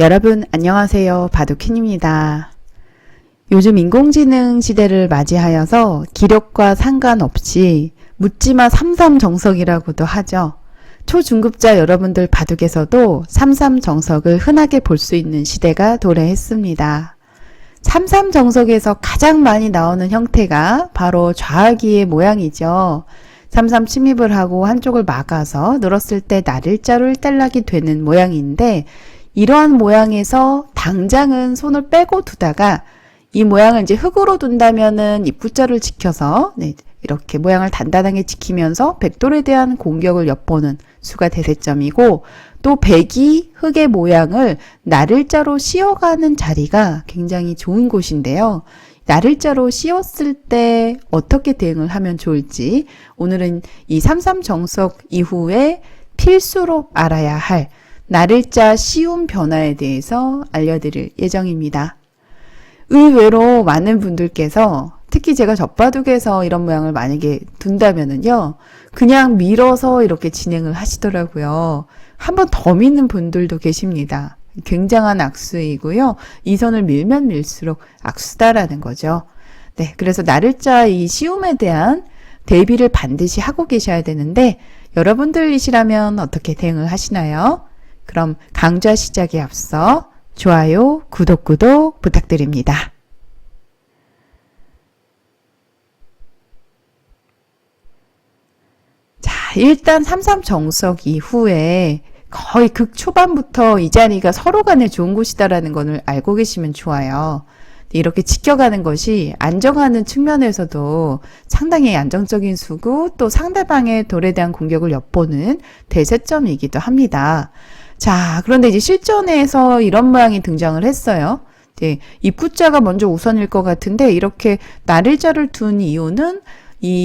여러분 안녕하세요. 바둑캔입니다. 요즘 인공지능 시대를 맞이하여서 기력과 상관없이 묻지마 삼삼정석이라고도 하죠. 초중급자 여러분들 바둑에서도 삼삼정석을 흔하게 볼 수 있는 시대가 도래했습니다. 삼삼정석에서 가장 많이 나오는 형태가 바로 좌하기의 모양이죠. 삼삼 침입을 하고 한쪽을 막아서 늘었을 때 나를자로 일단락이 되는 모양인데, 이러한 모양에서 당장은 손을 빼고 두다가 이 모양을 이제 흙으로 둔다면은 입구자를 지켜서 이렇게 모양을 단단하게 지키면서 백돌에 대한 공격을 엿보는 수가 대세점이고, 또 백이 흙의 모양을 나를자로 씌워가는 자리가 굉장히 좋은 곳인데요. 나를자로 씌웠을 때 어떻게 대응을 하면 좋을지, 오늘은 이 삼삼정석 이후에 필수로 알아야 할 나를자 씌움 변화에 대해서 알려드릴 예정입니다. 의외로 많은 분들께서 특히 제가 젖바둑에서 이런 모양을 만약에 둔다면은요, 그냥 밀어서 이렇게 진행을 하시더라고요. 한 번 더 미는 분들도 계십니다. 굉장한 악수이고요. 이 선을 밀면 밀수록 악수다라는 거죠. 네, 그래서 나를자 이 시움에 대한 대비를 반드시 하고 계셔야 되는데, 여러분들이시라면 어떻게 대응을 하시나요? 그럼 강좌 시작에 앞서 좋아요, 구독 부탁드립니다. 자, 일단 삼삼정석 이후에 거의 극 초반부터 이 자리가 서로 간에 좋은 곳이다라는 것을 알고 계시면 좋아요. 이렇게 지켜가는 것이 안정하는 측면에서도 상당히 안정적인 수고, 또 상대방의 돌에 대한 공격을 엿보는 대세점이기도 합니다. 자, 그런데 이제 실전에서 이런 모양이 등장을 했어요. 네, 입구자가 먼저 우선일 것 같은데, 이렇게 나를자를 둔 이유는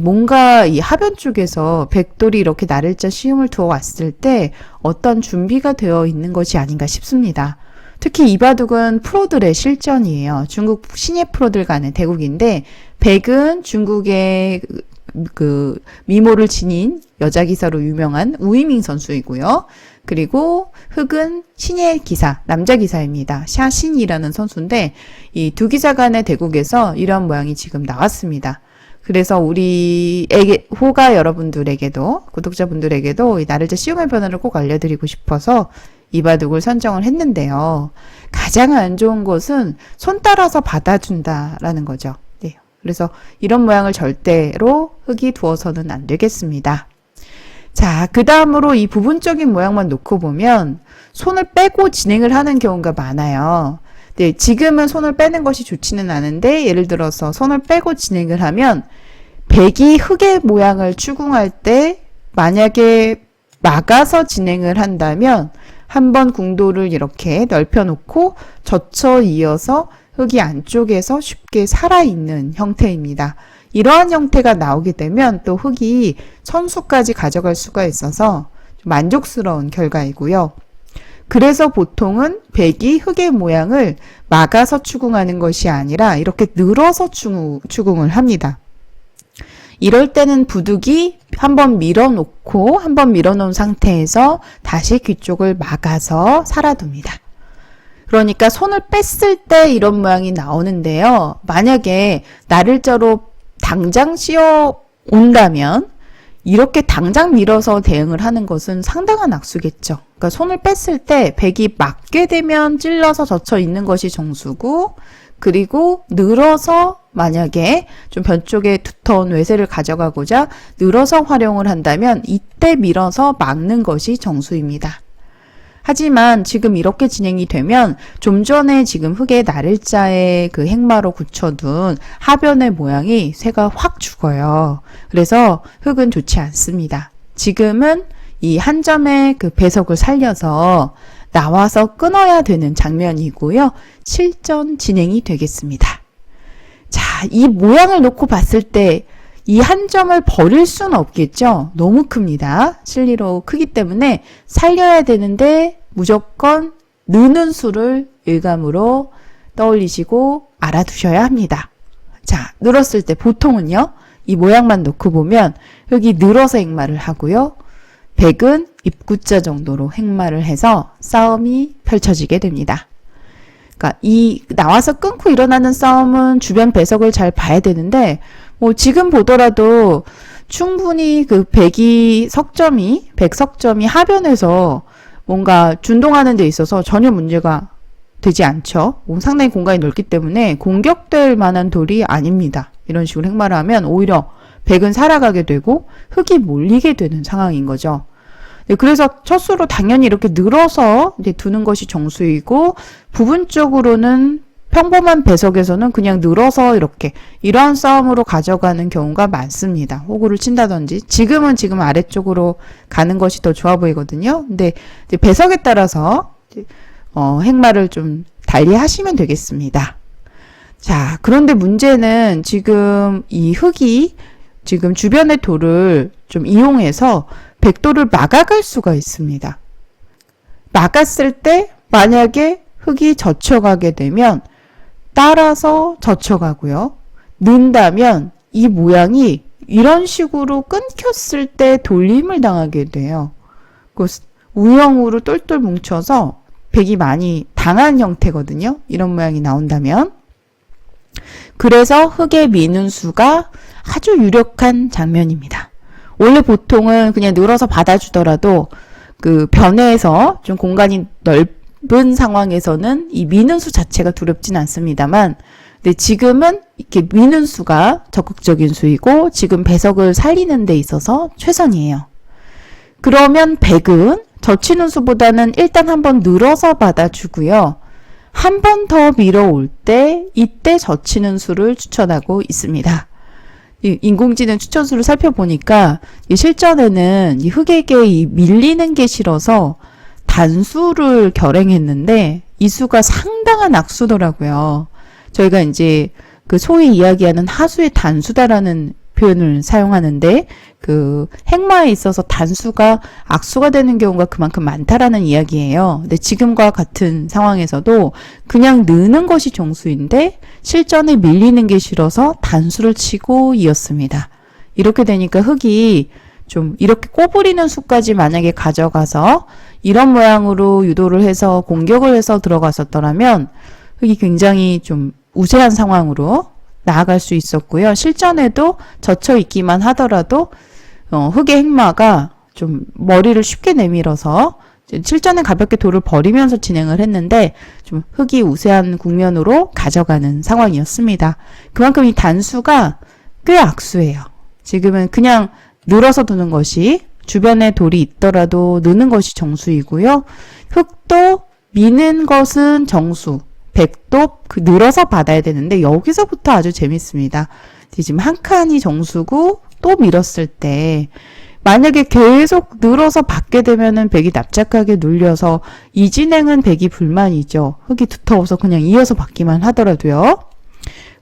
뭔가 이 하변 쪽에서 백돌이 이렇게 나를자 시움을 두어 왔을 때 어떤 준비가 되어 있는 것이 아닌가 싶습니다. 특히 이 바둑은 프로들의 실전이에요. 중국 신예 프로들 간의 대국인데, 백은 중국의 그 미모를 지닌 여자 기사로 유명한 우이밍 선수이고요. 그리고 흑은 신예 기사, 남자 기사입니다. 샤신이라는 선수인데, 이 두 기사 간의 대국에서 이러한 모양이 지금 나왔습니다. 그래서 우리에게, 호가 여러분들에게도, 구독자분들에게도 이 나를자 시움의 변화를 꼭 알려드리고 싶어서 이 바둑을 선정을 했는데요. 가장 안 좋은 것은 손 따라서 받아준다라는 거죠. 네. 그래서 이런 모양을 절대로 흙이 두어서는 안 되겠습니다. 자, 그 다음으로 이 부분적인 모양만 놓고 보면 손을 빼고 진행을 하는 경우가 많아요. 네, 지금은 손을 빼는 것이 좋지는 않은데, 예를 들어서 손을 빼고 진행을 하면 백이 흙의 모양을 추궁할 때 만약에 막아서 진행을 한다면 한번 궁도를 이렇게 넓혀 놓고 젖혀 이어서 흙이 안쪽에서 쉽게 살아있는 형태입니다. 이러한 형태가 나오게 되면 또 흙이 선수까지 가져갈 수가 있어서 좀 만족스러운 결과이고요. 그래서 보통은 백이 흙의 모양을 막아서 추궁하는 것이 아니라 이렇게 늘어서 추궁을 합니다. 이럴 때는 부득이 한번 밀어놓고 한번 밀어놓은 상태에서 다시 귀 쪽을 막아서 살아둡니다. 그러니까 손을 뺐을 때 이런 모양이 나오는데요. 만약에 나를자로 당장 씌워 온다면 이렇게 당장 밀어서 대응을 하는 것은 상당한 악수겠죠. 그러니까 손을 뺐을 때 백이 맞게 되면 찔러서 젖혀 있는 것이 정수고, 그리고 늘어서 만약에 좀 변 쪽에 두터운 외세를 가져가고자 늘어서 활용을 한다면 이때 밀어서 막는 것이 정수입니다. 하지만 지금 이렇게 진행이 되면 좀 전에 지금 흙의 나를자의 그 행마로 굳혀둔 하변의 모양이 새가 확 죽어요. 그래서 흙은 좋지 않습니다. 지금은 이 한 점의 그 배석을 살려서 나와서 끊어야 되는 장면이고요. 실전 진행이 되겠습니다. 자, 이 모양을 놓고 봤을 때 이 한 점을 버릴 수는 없겠죠. 너무 큽니다. 실리로 크기 때문에 살려야 되는데 무조건 느는 수를 일감으로 떠올리시고 알아두셔야 합니다. 자, 늘었을 때 보통은요, 이 모양만 놓고 보면 흙이 늘어서 행마를 하고요. 백은 입구자 정도로 행마를 해서 싸움이 펼쳐지게 됩니다. 그러니까 이 나와서 끊고 일어나는 싸움은 주변 배석을 잘 봐야 되는데 뭐 지금 보더라도 충분히 그 백석점이 하변에서 뭔가 준동하는 데 있어서 전혀 문제가 되지 않죠. 상당히 공간이 넓기 때문에 공격될 만한 돌이 아닙니다. 이런 식으로 행마를 하면 오히려 백은 살아가게 되고 흑이 몰리게 되는 상황인 거죠. 네, 그래서 첫 수로 당연히 이렇게 늘어서 이제 두는 것이 정수이고 부분적으로는 평범한 배석에서는 그냥 늘어서 이렇게 이러한 싸움으로 가져가는 경우가 많습니다. 호구를 친다든지 지금 아래쪽으로 가는 것이 더 좋아 보이거든요. 근데 이제 배석에 따라서 행마를 좀 달리 하시면 되겠습니다. 자, 그런데 문제는 지금 이 흑이 지금 주변의 돌을 좀 이용해서 백돌을 막아갈 수가 있습니다. 막았을 때 만약에 흑이 젖혀가게 되면 따라서 젖혀가고요. 는다면 이 모양이 이런 식으로 끊겼을 때 돌림을 당하게 돼요. 그 우형으로 똘똘 뭉쳐서 백이 많이 당한 형태거든요. 이런 모양이 나온다면. 그래서 흑의 미는 수가 아주 유력한 장면입니다. 원래 보통은 그냥 늘어서 받아주더라도 그 변해서 좀 공간이 넓은 상황에서는 이 미는 수 자체가 두렵진 않습니다만, 근데 지금은 이렇게 미는 수가 적극적인 수이고 지금 배석을 살리는 데 있어서 최선이에요. 그러면 백은 젖히는 수보다는 일단 한번 늘어서 받아주고요. 한 번 더 밀어올 때 이때 젖히는 수를 추천하고 있습니다. 인공지능 추천수를 살펴보니까 실전에는 이 흑에게 이 밀리는 게 싫어서 단수를 결행했는데 이 수가 상당한 악수더라고요. 저희가 이제 그 소위 이야기하는 하수의 단수다라는 표현을 사용하는데 그 행마에 있어서 단수가 악수가 되는 경우가 그만큼 많다라는 이야기예요. 근데 지금과 같은 상황에서도 그냥 느는 것이 정수인데 실전에 밀리는 게 싫어서 단수를 치고 이었습니다. 이렇게 되니까 흑이 좀 이렇게 꼬부리는 수까지 만약에 가져가서 이런 모양으로 유도를 해서 공격을 해서 들어갔었더라면 흑이 굉장히 좀 우세한 상황으로 나아갈 수 있었고요. 실전에도 젖혀 있기만 하더라도 흑의 행마가 좀 머리를 쉽게 내밀어서 실전에 가볍게 돌을 버리면서 진행을 했는데 좀 흑이 우세한 국면으로 가져가는 상황이었습니다. 그만큼 이 단수가 꽤 악수예요. 지금은 그냥 늘어서 두는 것이 주변에 돌이 있더라도 느는 것이 정수이고요. 흑도 미는 것은 정수. 백도 늘어서 받아야 되는데 여기서부터 아주 재밌습니다. 지금 한 칸이 정수고 또 밀었을 때 만약에 계속 늘어서 받게 되면은 백이 납작하게 눌려서 이 진행은 백이 불만이죠. 흙이 두터워서 그냥 이어서 받기만 하더라도요.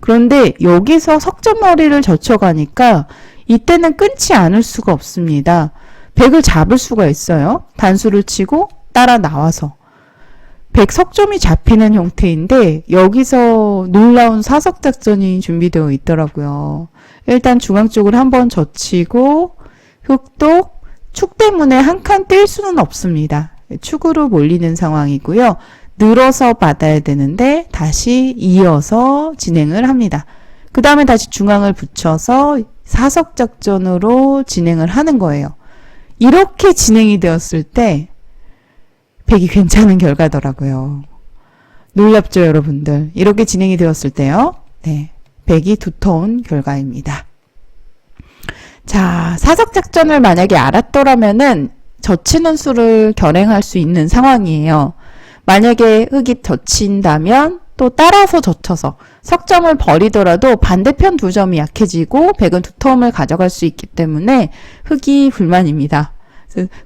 그런데 여기서 석점머리를 젖혀가니까 이때는 끊지 않을 수가 없습니다. 백을 잡을 수가 있어요. 단수를 치고 따라 나와서. 백 석점이 잡히는 형태인데 여기서 놀라운 사석작전이 준비되어 있더라고요. 일단 중앙 쪽을 한번 젖히고 흑도 축 때문에 한 칸 뛸 수는 없습니다. 축으로 몰리는 상황이고요. 늘어서 받아야 되는데 다시 이어서 진행을 합니다. 그 다음에 다시 중앙을 붙여서 사석작전으로 진행을 하는 거예요. 이렇게 진행이 되었을 때 백이 괜찮은 결과더라고요. 놀랍죠, 여러분들? 이렇게 진행이 되었을 때요. 네, 백이 두터운 결과입니다. 자, 사석작전을 만약에 알았더라면은 젖히는 수를 결행할 수 있는 상황이에요. 만약에 흑이 젖힌다면 또 따라서 젖혀서 석점을 버리더라도 반대편 두 점이 약해지고 백은 두터움을 가져갈 수 있기 때문에 흑이 불만입니다.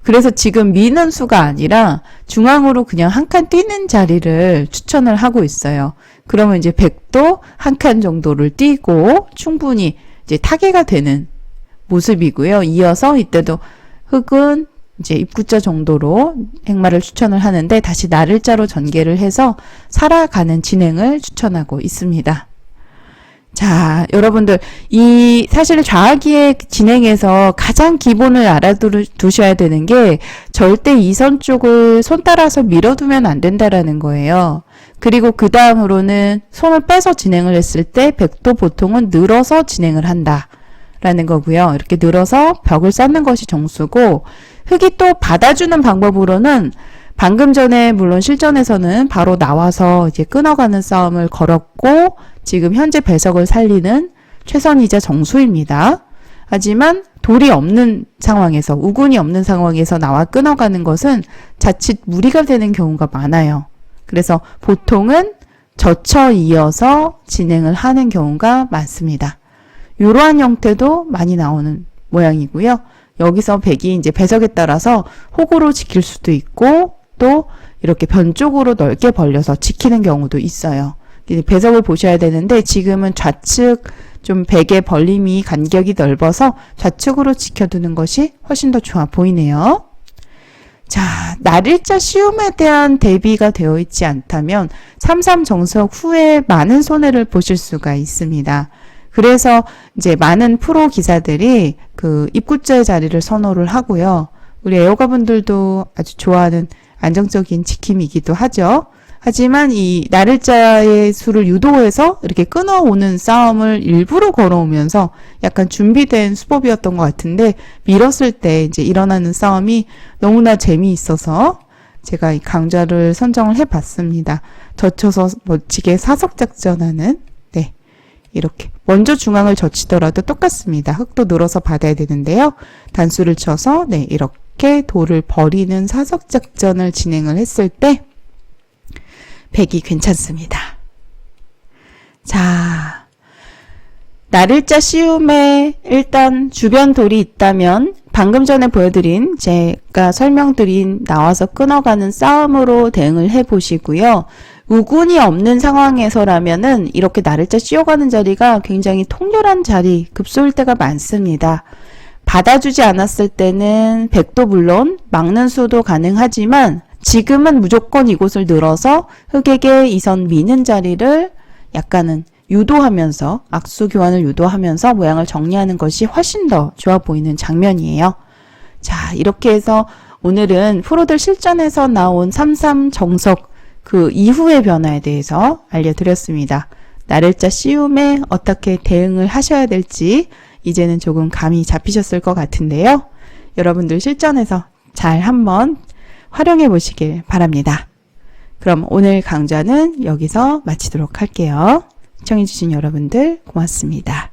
그래서 지금 미는 수가 아니라 중앙으로 그냥 한 칸 뛰는 자리를 추천을 하고 있어요. 그러면 이제 백도 한 칸 정도를 뛰고 충분히 이제 타개가 되는 모습이고요. 이어서 이때도 흑은 이제 입구자 정도로 행마를 추천을 하는데 다시 나를자로 전개를 해서 살아가는 진행을 추천하고 있습니다. 자, 여러분들, 사실 좌기의 진행에서 가장 기본을 알아두셔야 되는 게 절대 이선 쪽을 손 따라서 밀어두면 안 된다라는 거예요. 그리고 그 다음으로는 손을 빼서 진행을 했을 때 백도 보통은 늘어서 진행을 한다. 라는 거고요. 이렇게 늘어서 벽을 쌓는 것이 정수고, 흙이 또 받아주는 방법으로는 방금 전에 물론 실전에서는 바로 나와서 이제 끊어가는 싸움을 걸었고, 지금 현재 배석을 살리는 최선이자 정수입니다. 하지만 돌이 없는 상황에서, 우군이 없는 상황에서 나와 끊어가는 것은 자칫 무리가 되는 경우가 많아요. 그래서 보통은 젖혀 이어서 진행을 하는 경우가 많습니다. 이러한 형태도 많이 나오는 모양이고요. 여기서 백이 이제 배석에 따라서 호구로 지킬 수도 있고 또 이렇게 변 쪽으로 넓게 벌려서 지키는 경우도 있어요. 배석을 보셔야 되는데 지금은 좌측 좀 백의 벌림이 간격이 넓어서 좌측으로 지켜두는 것이 훨씬 더 좋아 보이네요. 자, 날일자 시움에 대한 대비가 되어 있지 않다면 삼삼정석 후에 많은 손해를 보실 수가 있습니다. 그래서 이제 많은 프로 기사들이 그 입구자의 자리를 선호를 하고요. 우리 애호가분들도 아주 좋아하는 안정적인 지킴이기도 하죠. 하지만 이 날일자의 수를 유도해서 이렇게 끊어오는 싸움을 일부러 걸어오면서 약간 준비된 수법이었던 것 같은데 밀었을 때 이제 일어나는 싸움이 너무나 재미있어서 제가 이 강좌를 선정을 해봤습니다. 젖혀서 멋지게 사석작전하는 이렇게 먼저 중앙을 젖히더라도 똑같습니다. 흙도 늘어서 받아야 되는데요. 단수를 쳐서 이렇게 돌을 버리는 사석작전을 진행을 했을 때 백이 괜찮습니다. 자, 날일자 시움에 일단 주변 돌이 있다면 방금 전에 보여드린 제가 설명드린 나와서 끊어가는 싸움으로 대응을 해보시고요. 우군이 없는 상황에서라면은 이렇게 날일자 씌워가는 자리가 굉장히 통렬한 자리, 급소일 때가 많습니다. 받아주지 않았을 때는 백도 물론 막는 수도 가능하지만 지금은 무조건 이곳을 늘어서 흙에게 이선 미는 자리를 약간은 유도하면서 악수 교환을 유도하면서 모양을 정리하는 것이 훨씬 더 좋아 보이는 장면이에요. 자, 이렇게 해서 오늘은 프로들 실전에서 나온 삼삼정석 그 이후의 변화에 대해서 알려드렸습니다. 날일자 시움에 어떻게 대응을 하셔야 될지 이제는 조금 감이 잡히셨을 것 같은데요. 여러분들 실전에서 잘 한번 활용해 보시길 바랍니다. 그럼 오늘 강좌는 여기서 마치도록 할게요. 시청해주신 여러분들 고맙습니다.